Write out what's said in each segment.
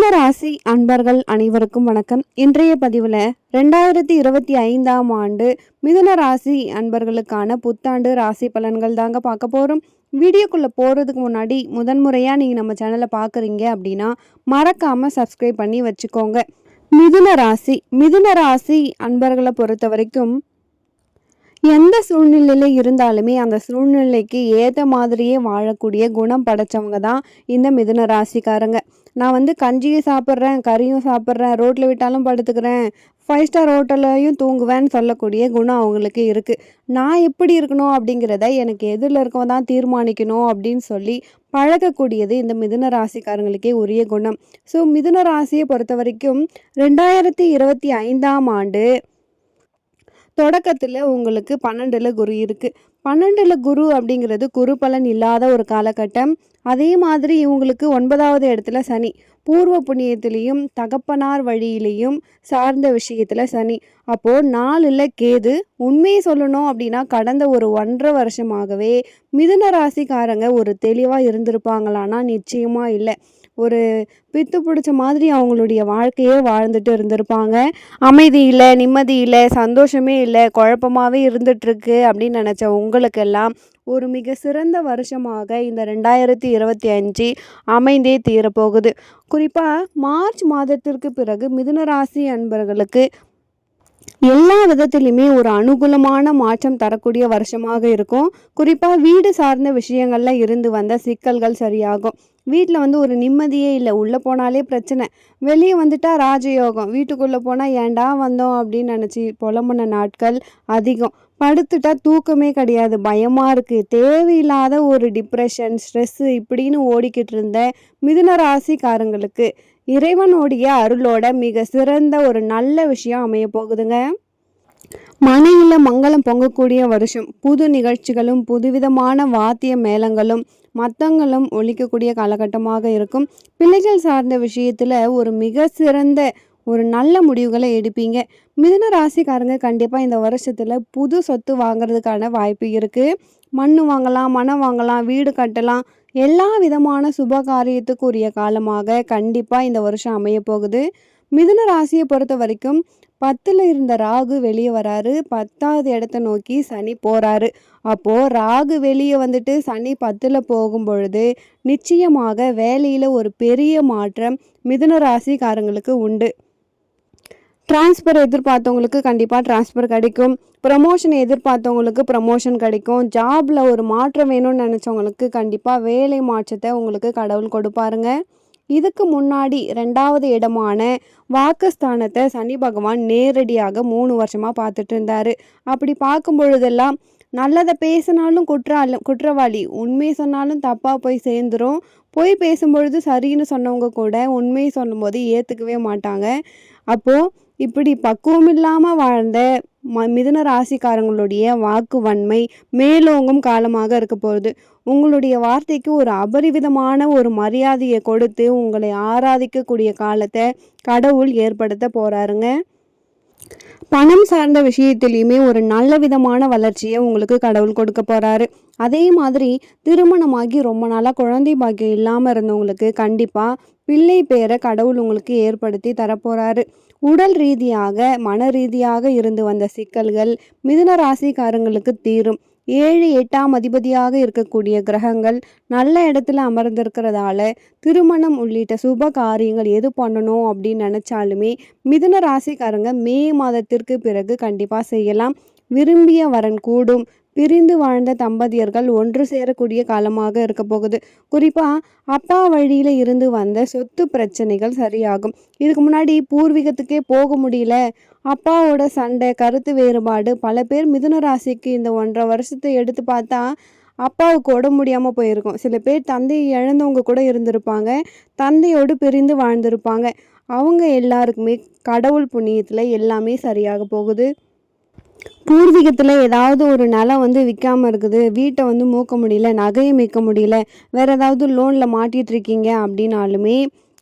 மிதுன ராசி அன்பர்கள் அனைவருக்கும் வணக்கம். இன்றைய பதிவில் 2025ஆம் ஆண்டு மிதுன ராசி அன்பர்களுக்கான புத்தாண்டு ராசி பலன்கள் தாங்க பார்க்க போகிறோம். வீடியோக்குள்ளே போகிறதுக்கு முன்னாடி முதன்முறையாக நீங்கள் நம்ம சேனலை பார்க்குறீங்க அப்படின்னா மறக்காமல் சப்ஸ்கிரைப் பண்ணி வச்சுக்கோங்க. மிதுன ராசி அன்பர்களை பொறுத்த வரைக்கும் எந்த சூழ்நிலையில இருந்தாலுமே அந்த சூழ்நிலைக்கு ஏற்ற மாதிரியே வாழக்கூடிய குணம் படைச்சவங்க தான் இந்த மிதுன ராசிக்காரங்க. நான் கஞ்சியும் சாப்பிட்றேன், கறியும் சாப்பிட்றேன், ரோட்டில் விட்டாலும் படுத்துக்கிறேன், 5 ஸ்டார் ஹோட்டல்லையும் தூங்குவேன்னு சொல்லக்கூடிய குணம் அவங்களுக்கு இருக்குது. நான் எப்படி இருக்கணும் அப்படிங்கிறத எனக்கு எதிரில் இருக்கவன் தான் தீர்மானிக்கணும் அப்படின்னு சொல்லி பழகக்கூடியது இந்த மிதுன ராசிக்காரங்களுக்கே உரிய குணம். ஸோ மிதுன ராசியை பொறுத்த வரைக்கும் 2025ஆம் ஆண்டு தொடக்கத்தில் உங்களுக்கு 12ல் குரு இருக்குது. 12ல் குரு அப்படிங்கிறது குரு பலன் இல்லாத ஒரு காலகட்டம். அதே மாதிரி இவங்களுக்கு 9வது இடத்துல சனி, பூர்வ புண்ணியத்திலையும் தகப்பனார் வழியிலையும் சார்ந்த விஷயத்தில் சனி. அப்போது 4ல் கேது. உண்மையை சொல்லணும் அப்படின்னா கடந்த ஒரு 1.5 வருஷமாகவே மிதுன ராசிக்காரங்க ஒரு தெளிவாக இருந்திருப்பாங்களான்னா நிச்சயமாக இல்லை. ஒரு பித்து பிடிச்ச மாதிரி அவங்களுடைய வாழ்க்கையே வாழ்ந்துட்டு இருந்திருப்பாங்க. அமைதி இல்லை, நிம்மதி இல்லை, சந்தோஷமே இல்லை, குழப்பமாகவே இருந்துகிட்ருக்கு அப்படின்னு நினச்ச உங்களுக்கெல்லாம் ஒரு மிக சிறந்த வருஷமாக இந்த 2025 அமைந்தே தீரப்போகுது. குறிப்பாக மார்ச் மாதத்திற்கு பிறகு மிதுன ராசி அன்பர்களுக்கு எல்லா விதத்திலையுமே ஒரு அனுகூலமான மாற்றம் தரக்கூடிய வருஷமாக இருக்கும். குறிப்பாக வீடு சார்ந்த விஷயங்களில் இருந்து வந்த சிக்கல்கள் சரியாகும். வீட்டில் ஒரு நிம்மதியே இல்லை, உள்ளே போனாலே பிரச்சனை, வெளியே வந்துட்டா ராஜயோகம், வீட்டுக்குள்ளே போனால் ஏண்டா வந்தோம் அப்படின்னு நினச்சி புலம்புன நாட்கள் அதிகம். படுத்துட்டா தூக்கமே கிடையாது, பயமாக இருக்குது, தேவையில்லாத ஒரு டிப்ரெஷன், ஸ்ட்ரெஸ்ஸு இப்படின்னு ஓடிக்கிட்டு இருந்த மிதுன ராசிக்காரங்களுக்கு இறைவனுடைய அருளோட மிக சிறந்த ஒரு நல்ல விஷயம் அமைய போகுதுங்க. மனையில் மங்களம் பொங்கக்கூடிய வருஷம். புது நிகழ்ச்சிகளும் புதுவிதமான வாத்திய மேளங்களும் மத்தங்களும் ஒழிக்கக்கூடிய காலகட்டமாக இருக்கும். பிள்ளைகள் சார்ந்த விஷயத்தில் ஒரு மிக சிறந்த ஒரு நல்ல முடிவுகளை எடுப்பீங்க. மிதுன ராசிக்காரங்க கண்டிப்பாக இந்த வருஷத்தில் புது சொத்து வாங்கிறதுக்கான வாய்ப்பு இருக்குது. மண் வாங்கலாம், மனம் வாங்கலாம், வீடு கட்டலாம். எல்லா விதமான சுப காரியத்துக்குரிய காலமாக கண்டிப்பாக இந்த வருஷம் அமைய போகுது. மிதுன ராசியை பொறுத்த வரைக்கும் 10ல் இருந்த ராகு வெளியே வராரு, 10வது இடத்த நோக்கி சனி போகிறாரு. அப்போது ராகு வெளியே வந்துட்டு சனி 10ல் போகும் பொழுது நிச்சயமாக வேலையில் ஒரு பெரிய மாற்றம் மிதுன ராசிக்காரங்களுக்கு உண்டு. டிரான்ஸ்ஃபர் எதிர்பார்த்தவங்களுக்கு கண்டிப்பாக டிரான்ஸ்ஃபர் கிடைக்கும். ப்ரமோஷன் எதிர்பார்த்தவங்களுக்கு ப்ரமோஷன் கிடைக்கும். ஜாபில் ஒரு மாற்றம் வேணும்னு நினச்சவங்களுக்கு கண்டிப்பாக வேலை மாற்றத்தை உங்களுக்கு கடவுள் கொடுப்பாருங்க. இதுக்கு முன்னாடி 2வது இடமான வாக்குஸ்தானத்தை சனி பகவான் நேரடியாக 3 வருஷமாக பார்த்துட்டு இருந்தார். அப்படி பார்க்கும் பொழுதெல்லாம் நல்லதை பேசினாலும் குற்றவாளி, உண்மை சொன்னாலும் தப்பாக போய் சேர்ந்துரும். போய் பேசும்பொழுது சரின்னு சொன்னவங்க கூட உண்மையை சொல்லும்போது ஏற்றுக்கவே மாட்டாங்க. அப்போது இப்படி பக்குவம் இல்லாமல் வாழ்ந்த மிதுன ராசிக்காரங்களுடைய வாக்கு வன்மை மேலோங்கும் காலமாக இருக்க போகுது. உங்களுடைய வார்த்தைக்கு ஒரு அபரிவிதமான ஒரு மரியாதையை கொடுத்து உங்களை ஆராதிக்கக்கூடிய காலத்தை கடவுள் ஏற்படுத்த போகிறாருங்க. பணம் சார்ந்த விஷயத்திலையுமே ஒரு நல்ல விதமான வளர்ச்சியை உங்களுக்கு கடவுள் கொடுக்க போகிறாரு. அதே மாதிரி திருமணமாகி ரொம்ப நாளாக குழந்தை பாக்கியம் இல்லாமல் இருந்தவங்களுக்கு கண்டிப்பாக பிள்ளை பேரை கடவுள் உங்களுக்கு ஏற்படுத்தி தரப்போகிறாரு. உடல் ரீதியாக மன ரீதியாக இருந்து வந்த சிக்கல்கள் மிதுன ராசிக்காரங்களுக்கு தீரும். 7 8ஆம் அதிபதியாக இருக்கக்கூடிய கிரகங்கள் நல்ல இடத்துல அமர்ந்திருக்கிறதால திருமணம் உள்ளிட்ட சுப காரியங்கள் எது பண்ணணும் அப்படின்னு நினச்சாலுமே மிதுன ராசிக்காரங்க மே மாதத்திற்கு பிறகு கண்டிப்பாக செய்யலாம். விரும்பிய வரன் கூடும். பிரிந்து வாழ்ந்த தம்பதியர்கள் ஒன்று சேரக்கூடிய காலமாக இருக்க போகுது. குறிப்பாக அப்பா வழியில் இருந்து வந்த சொத்து பிரச்சனைகள் சரியாகும். இதுக்கு முன்னாடி பூர்வீகத்துக்கே போக முடியல, அப்பாவோட சண்டை, கருத்து வேறுபாடு, பல பேர் மிதுன ராசிக்கு இந்த 1.5 வருஷத்தை எடுத்து பார்த்தா அப்பாவுக்கு உடம்பு முடியாமல் போயிருக்கும். சில பேர் தந்தையை இழந்தவங்க கூட இருந்திருப்பாங்க, தந்தையோடு பிரிந்து வாழ்ந்திருப்பாங்க. அவங்க எல்லாருக்குமே கடவுள் புண்ணியத்தில் எல்லாமே சரியாக போகுது. பூர்வீகத்தில் ஏதாவது ஒரு நிலம் விற்காமல் இருக்குது, வீட்டை மூக்க முடியல, நகையை மீட்க முடியல, வேறு ஏதாவது லோனில் மாட்டிகிட்டு இருக்கீங்க அப்படின்னாலுமே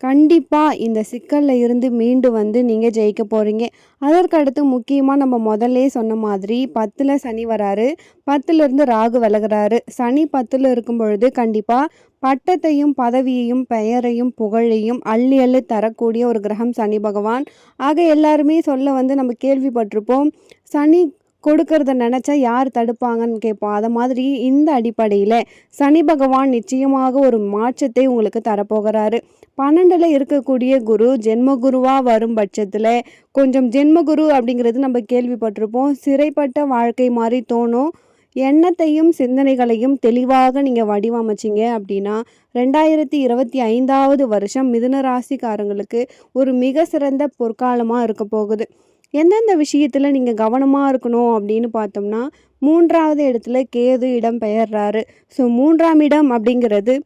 கண்டிப்பாக இந்த சிக்கலில் இருந்து மீண்டு வந்து நீங்கள் ஜெயிக்க போகிறீங்க. அதற்கடுத்து முக்கியமாக நம்ம முதல்லே சொன்ன மாதிரி 10ல் சனி வராரு, 10லிருந்து ராகு விலகுறாரு. சனி 10ல் இருக்கும் பொழுது கண்டிப்பாக பட்டத்தையும் பதவியையும் பெயரையும் புகழையும் அள்ளி அள்ளி தரக்கூடிய ஒரு கிரகம் சனி பகவான். ஆக எல்லாருமே சொல்ல வந்து நம்ம கேள்விப்பட்டிருப்போம், சனி கொடுக்கறத நினச்சா யார் தடுப்பாங்கன்னு கேட்போம். அதை மாதிரி இந்த அடிப்படையில் சனி பகவான் நிச்சயமாக ஒரு மாற்றத்தை உங்களுக்கு தரப்போகிறாரு. 12ல் இருக்கக்கூடிய குரு ஜென்மகுருவாக வரும் பட்சத்தில் கொஞ்சம் ஜென்மகுரு அப்படிங்கிறது நம்ம கேள்விப்பட்டிருப்போம். சிறைப்பட்ட வாழ்க்கை மாதிரி தோணும். எண்ணத்தையும் சிந்தனைகளையும் தெளிவாக நீங்கள் வடிவமைச்சிங்க அப்படின்னா 2025வது வருஷம் மிதுன ராசிக்காரங்களுக்கு ஒரு மிக சிறந்த பொற்காலமாக இருக்க போகுது. எந்தெந்த விஷயத்தில் நீங்கள் கவனமாக இருக்கணும் அப்படின்னு பார்த்தோம்னா, 3வது இடத்துல கேது இடம் பெயர்றாரு. ஸோ 3ஆம் இடம் அப்படிங்கிறது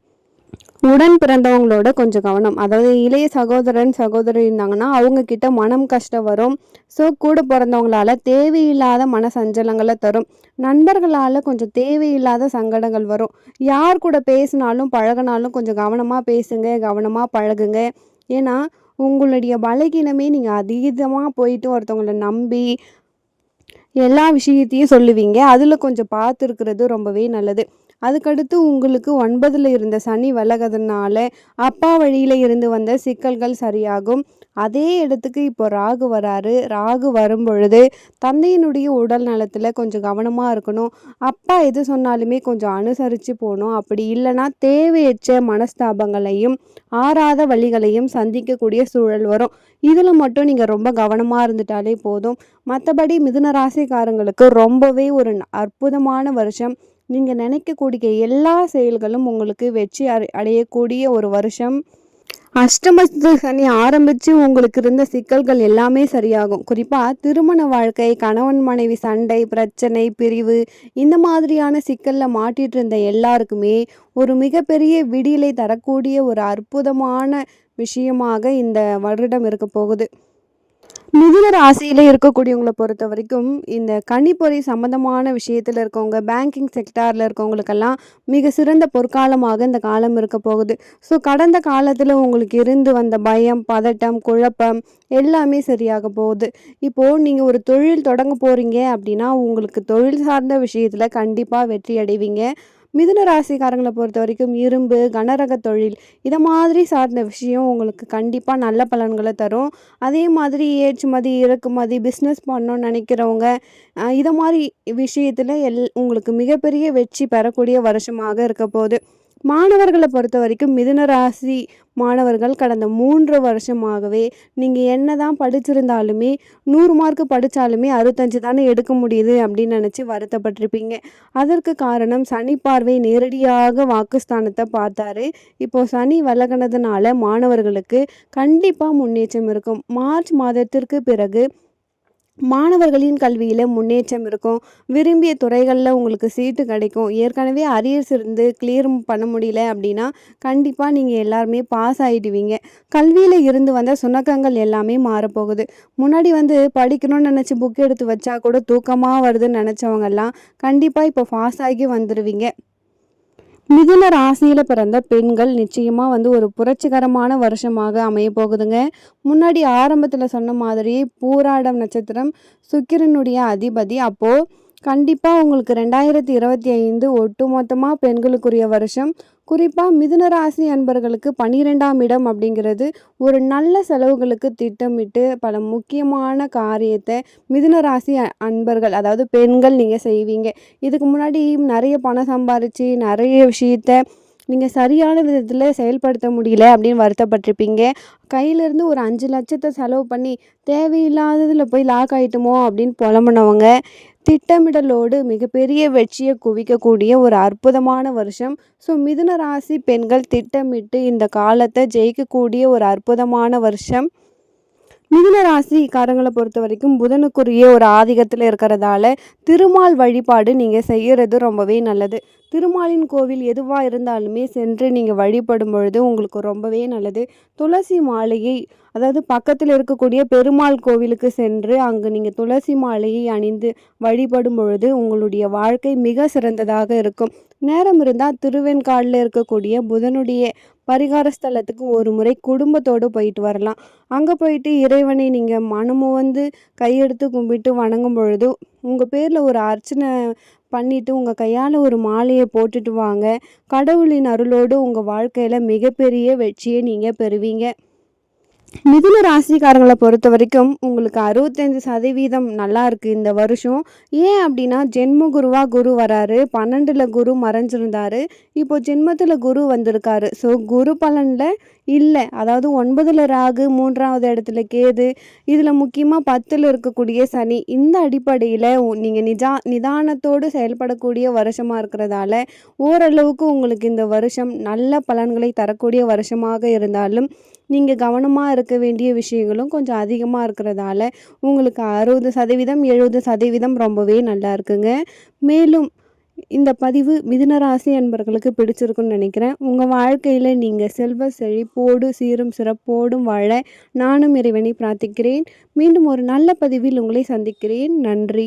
உடன் பிறந்தவங்களோட கொஞ்சம் கவனம். அதாவது இளைய சகோதரன் சகோதரி இருந்தாங்கன்னா அவங்கக்கிட்ட மனம் கஷ்டம் வரும். ஸோ கூட பிறந்தவங்களால தேவையில்லாத மன சஞ்சலங்களை தரும். நண்பர்களால் கொஞ்சம் தேவையில்லாத சங்கடங்கள் வரும். யார் கூட பேசினாலும் பழகினாலும் கொஞ்சம் கவனமாக பேசுங்க, கவனமாக பழகுங்க. ஏன்னா உங்களுடைய பலகீனமே நீங்கள் அதீதமாக போயிட்டு ஒருத்தவங்களை நம்பி எல்லா விஷயத்தையும் சொல்லுவீங்க. அதில் கொஞ்சம் பார்த்துருக்கிறது ரொம்பவே நல்லது. அதுக்கடுத்து உங்களுக்கு 9ல் இருந்த சனி விலகிறதுனால அப்பா வழியில் இருந்து வந்த சிக்கல்கள் சரியாகும். அதே இடத்துக்கு இப்போ ராகு வராரு. ராகு வரும் பொழுது தந்தையினுடைய உடல் நலத்தில் கொஞ்சம் கவனமாக இருக்கணும். அப்பா எது சொன்னாலுமே கொஞ்சம் அனுசரித்து போகணும். அப்படி இல்லைன்னா தேவையற்ற மனஸ்தாபங்களையும் ஆறாத வழிகளையும் சந்திக்கக்கூடிய சூழல் வரும். இதில் மட்டும் நீங்கள் ரொம்ப கவனமாக இருந்துட்டாலே போதும். மற்றபடி மிதுன ராசிக்காரங்களுக்கு ரொம்பவே ஒரு அற்புதமான வருஷம். நீங்கள் நினைக்கக்கூடிய எல்லா செயல்களும் உங்களுக்கு வெற்றி அடையக்கூடிய ஒரு வருஷம். அஷ்டமத்து சனி ஆரம்பித்து உங்களுக்கு இருந்த சிக்கல்கள் எல்லாமே சரியாகும். குறிப்பாக திருமண வாழ்க்கை, கணவன் மனைவி சண்டை, பிரச்சனை, பிரிவு இந்த மாதிரியான சிக்கலில் மாட்டிகிட்டு இருந்த எல்லாருக்குமே ஒரு மிகப்பெரிய விடியலை தரக்கூடிய ஒரு அற்புதமான விஷயமாக இந்த வருடம் இருக்க போகுது. மிதுன ராசியில் இருக்கக்கூடியவங்களை பொறுத்த வரைக்கும் இந்த கணிப்பொறி சம்மந்தமான விஷயத்தில் இருக்கவங்க, பேங்கிங் செக்டாரில் இருக்கவங்களுக்கெல்லாம் மிக சிறந்த பொற்காலமாக இந்த காலம் இருக்க போகுது. ஸோ கடந்த காலத்தில் உங்களுக்கு இருந்து வந்த பயம், பதட்டம், குழப்பம் எல்லாமே சரியாக போகுது. இப்போது நீங்கள் ஒரு தொழில் தொடங்க போகிறீங்க அப்படின்னா உங்களுக்கு தொழில் சார்ந்த விஷயத்தில் கண்டிப்பாக வெற்றி அடைவீங்க. மிதுன ராசிக்காரங்களை பொறுத்த வரைக்கும் இரும்பு, கனரக தொழில் இதை மாதிரி சார்ந்த விஷயம் உங்களுக்கு கண்டிப்பாக நல்ல பலன்களை தரும். அதே மாதிரி ஏற்றுமதி, இறக்குமதி, பிஸ்னஸ் பண்ணணும்னு நினைக்கிறவங்க இதை மாதிரி விஷயத்தில் உங்களுக்கு மிகப்பெரிய வெற்றி பெறக்கூடிய வருஷமாக இருக்க போகுது. மாணவர்களை பொறுத்த வரைக்கும் மிதுன ராசி மாணவர்கள் கடந்த 3 வருஷமாகவே நீங்கள் என்ன தான் படிச்சிருந்தாலுமே 100 மார்க்கு படித்தாலுமே 65 தானே எடுக்க முடியுது அப்படின்னு நினச்சி வருத்தப்பட்டிருப்பீங்க. அதற்கு காரணம் சனி பார்வை நேரடியாக வாக்குஸ்தானத்தை பார்த்தாரு. இப்போது சனி விலகினதுனால மாணவர்களுக்கு கண்டிப்பாக முன்னேற்றம் இருக்கும். மார்ச் மாதத்திற்கு பிறகு மாணவர்களின் கல்வியில் முன்னேற்றம் இருக்கும். விரும்பிய துறைகளில் உங்களுக்கு சீட்டு கிடைக்கும். ஏற்கனவே அரியர்ஸ் இருந்து கிளியர் பண்ண முடியல அப்படின்னா கண்டிப்பாக நீங்கள் எல்லாருமே பாஸ் ஆகிடுவீங்க. கல்வியில் இருந்து வந்த சுணக்கங்கள் எல்லாமே மாறப்போகுது. முன்னாடி வந்து படிக்கணும்னு நினச்சி புக் எடுத்து வச்சா கூட தூக்கமாக வருதுன்னு நினச்சவங்கெல்லாம் கண்டிப்பாக இப்போ பாஸ் ஆகி வந்துடுவீங்க. மிதுன ராசியில் பிறந்த பெண்கள் நிச்சயமாக வந்து ஒரு புரட்சிகரமான வருஷமாக அமைய போகுதுங்க. முன்னாடி ஆரம்பத்தில் சொன்ன மாதிரி பூராடம் நட்சத்திரம் சுக்கிரனுடைய அதிபதி. அப்போது கண்டிப்பாக உங்களுக்கு 2025 ஒட்டுமொத்தமாக பெண்களுக்குரிய வருஷம். குறிப்பாக மிதுன ராசி அன்பர்களுக்கு 12ஆம் இடம் அப்படிங்கிறது ஒரு நல்ல செலவுகளுக்கு திட்டமிட்டு பல முக்கியமான காரியத்தை மிதுன ராசி அன்பர்கள் அதாவது பெண்கள் நீங்கள் செய்வீங்க. இதுக்கு முன்னாடி நிறைய பணம் சம்பாரித்து நிறைய விஷயத்த நீங்கள் சரியான விதத்தில் செயல்படுத்த முடியல அப்படின்னு வருத்தப்பட்டிருப்பீங்க. கையிலேருந்து ஒரு 5 லட்சத்தை செலவு பண்ணி தேவையில்லாததில் போய் லாக் ஆகிட்டோமோ அப்படின்னு புலம்புனவங்க திட்டமிடலோடு மிகப்பெரிய வெற்றியை குவிக்கக்கூடிய ஒரு அற்புதமான வருஷம். ஸோ மிதுன ராசி பெண்கள் திட்டமிட்டு இந்த காலத்தை ஜெயிக்கக்கூடிய ஒரு அற்புதமான வருஷம். மிதுன ராசிக்காரங்களை பொறுத்த வரைக்கும் புதனுக்குரிய ஒரு ஆதிக்கத்தில் இருக்கிறதால திருமால் வழிபாடு நீங்கள் செய்கிறது ரொம்பவே நல்லது. திருமாலின் கோவில் எதுவாக இருந்தாலுமே சென்று நீங்கள் வழிபடும் பொழுது உங்களுக்கு ரொம்பவே நல்லது. துளசி மாலையை, அதாவது பக்கத்தில் இருக்கக்கூடிய பெருமாள் கோவிலுக்கு சென்று அங்கு நீங்கள் துளசி மாலையை அணிந்து வழிபடும் பொழுது உங்களுடைய வாழ்க்கை மிக சிறந்ததாக இருக்கும். நேரம் இருந்தால் திருவெண்காடில் இருக்கக்கூடிய புதனுடைய பரிகார ஸ்தலத்துக்கு ஒரு முறை குடும்பத்தோடு போயிட்டு வரலாம். அங்கே போயிட்டு இறைவனை நீங்கள் மனமுவந்து கையெடுத்து கும்பிட்டு வணங்கும் பொழுது உங்கள் பேரில் ஒரு அர்ச்சனை பண்ணிட்டு உங்கள் கையால் ஒரு மாலையை போட்டுட்டு வாங்க. கடவுளின் அருளோடு உங்கள் வாழ்க்கையில் மிகப்பெரிய வெற்றியை நீங்கள் பெறுவீங்க. மிதுன ராசிக்காரங்களை பொறுத்த வரைக்கும் உங்களுக்கு 65% நல்லா இருக்குது இந்த வருஷம். ஏன் அப்படின்னா ஜென்ம குருவாக குரு வராரு, 12ல் குரு மறைஞ்சிருந்தாரு, இப்போ ஜென்மத்தில் குரு வந்திருக்காரு. ஸோ குரு பலனில் இல்லை, அதாவது 9ல் ராகு, 3வது இடத்துல கேது, இதில் முக்கியமாக 10ல் இருக்கக்கூடிய சனி. இந்த அடிப்படையில் நீங்கள் நிதானத்தோடு செயல்படக்கூடிய வருஷமாக இருக்கிறதால ஓரளவுக்கு உங்களுக்கு இந்த வருஷம் நல்ல பலன்களை தரக்கூடிய வருஷமாக இருந்தாலும் நீங்கள் கவனமாக இருக்க வேண்டிய விஷயங்களும் கொஞ்சம் அதிகமாக இருக்கிறதால உங்களுக்கு 60% 70% ரொம்பவே நல்லா இருக்குங்க. மேலும் இந்த பதிவு மிதுன ராசி அன்பர்களுக்கு பிடிச்சிருக்குன்னு நினைக்கிறேன். உங்கள் வாழ்க்கையில் நீங்கள் செல்வ செழிப்போடு சீரும் சிறப்போடும் வாழ நானும் இறைவனை பிரார்த்திக்கிறேன். மீண்டும் ஒரு நல்ல பதிவில் உங்களை சந்திக்கிறேன். நன்றி.